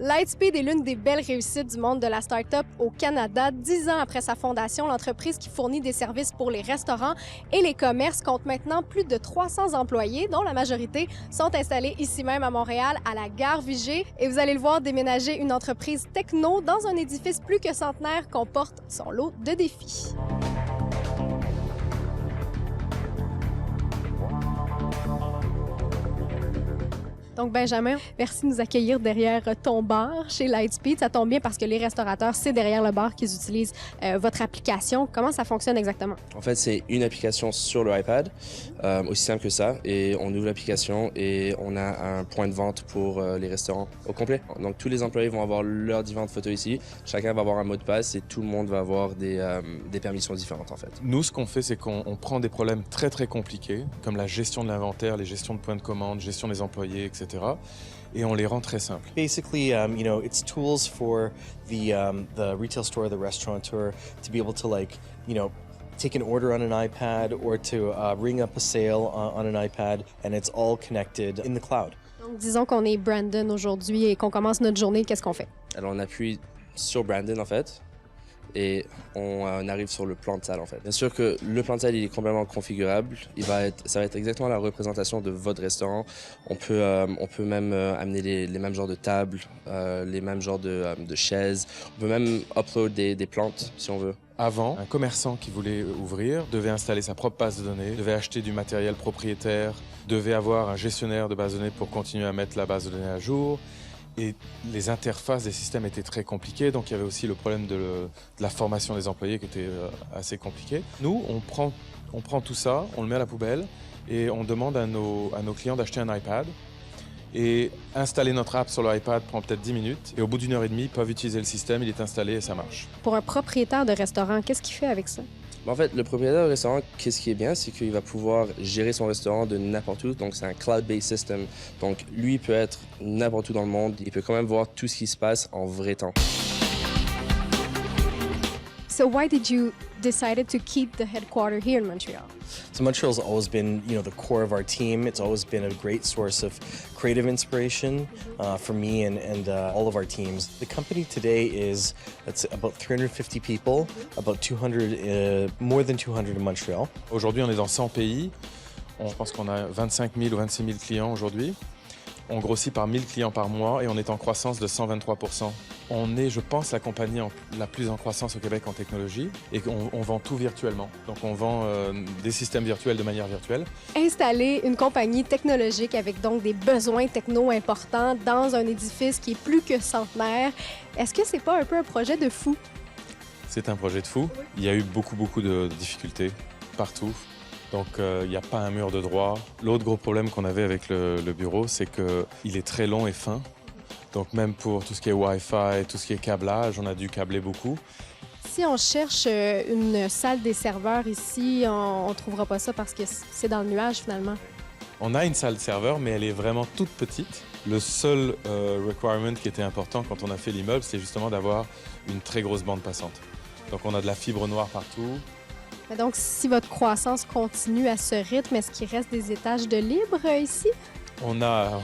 Lightspeed est l'une des belles réussites du monde de la start-up au Canada. 10 ans après sa fondation, l'entreprise qui fournit des services pour les restaurants et les commerces compte maintenant plus de 300 employés, dont la majorité sont installés ici même à Montréal, à la gare Vigée. Et vous allez le voir déménager une entreprise techno dans un édifice plus que centenaire comporte son lot de défis. Donc, Benjamin, merci de nous accueillir derrière ton bar chez Lightspeed. Ça tombe bien parce que les restaurateurs, c'est derrière le bar qu'ils utilisent votre application. Comment ça fonctionne exactement? En fait, c'est une application sur le iPad, aussi simple que ça. Et on ouvre l'application et on a un point de vente pour les restaurants au complet. Donc, tous les employés vont avoir leur divan de photo ici. Chacun va avoir un mot de passe et tout le monde va avoir des permissions différentes, en fait. Nous, ce qu'on fait, c'est qu'on prend des problèmes très, très compliqués, comme la gestion de l'inventaire, les gestions de points de commande, gestion des employés, etc. Et on les rend très simples. Basically, it's tools for the retail store, the restaurateur, to be able to take an order on an iPad or to ring up a sale on an iPad, and it's all connected in the cloud. Donc, disons qu'on est Brandon aujourd'hui et qu'on commence notre journée, qu'est-ce qu'on fait? Alors, on appuie sur Brandon, en fait, et on arrive sur le plan de salle, en fait. Bien sûr que le plan de salle, il est complètement configurable. Ça va être exactement la représentation de votre restaurant. On peut même amener les mêmes genres de tables, les mêmes genres de chaises. On peut même upload des plantes, si on veut. Avant, un commerçant qui voulait ouvrir devait installer sa propre base de données, devait acheter du matériel propriétaire, devait avoir un gestionnaire de base de données pour continuer à mettre la base de données à jour. Et les interfaces des systèmes étaient très compliquées, donc il y avait aussi le problème de la formation des employés qui était assez compliqué. Nous, on prend tout ça, on le met à la poubelle et on demande à nos clients d'acheter un iPad. Et installer notre app sur l'iPad prend peut-être 10 minutes. Et au bout d'une heure et demie, ils peuvent utiliser le système, il est installé et ça marche. Pour un propriétaire de restaurant, qu'est-ce qu'il fait avec ça? En fait, le propriétaire du restaurant, qu'est-ce qui est bien, c'est qu'il va pouvoir gérer son restaurant de n'importe où. Donc, c'est un cloud-based system. Donc, lui, il peut être n'importe où dans le monde. Il peut quand même voir tout ce qui se passe en vrai temps. So why did you decide to keep the headquarters here in Montreal? So Montreal's always been, the core of our team. It's always been a great source of creative inspiration for me and all of our teams. The company today it's about 350 people, about 200, more than 200 in Montreal. Aujourd'hui, on est dans 100 pays. Je pense qu'on a 25 000 ou 26 000 clients aujourd'hui. On grossit par 1000 clients par mois et on est en croissance de 123%. On est, je pense, la compagnie la plus en croissance au Québec en technologie et on vend tout virtuellement. Donc on vend des systèmes virtuels de manière virtuelle. Installer une compagnie technologique avec donc des besoins techno importants dans un édifice qui est plus que centenaire, est-ce que c'est pas un peu un projet de fou? C'est un projet de fou. Oui. Il y a eu beaucoup de difficultés partout. Donc il n'y a pas un mur de droit. L'autre gros problème qu'on avait avec le bureau, c'est qu'il est très long et fin. Donc même pour tout ce qui est Wi-Fi, tout ce qui est câblage, on a dû câbler beaucoup. Si on cherche une salle des serveurs ici, on ne trouvera pas ça parce que c'est dans le nuage finalement. On a une salle de serveur, mais elle est vraiment toute petite. Le seul requirement qui était important quand on a fait l'immeuble, c'est justement d'avoir une très grosse bande passante. Donc on a de la fibre noire partout. Mais donc, si votre croissance continue à ce rythme, est-ce qu'il reste des étages de libre ici? On a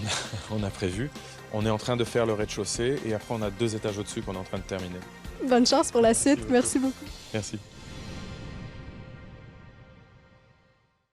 prévu. On est en train de faire le rez-de-chaussée et après on a 2 étages au-dessus qu'on est en train de terminer. Bonne chance pour la suite. Merci beaucoup. Merci.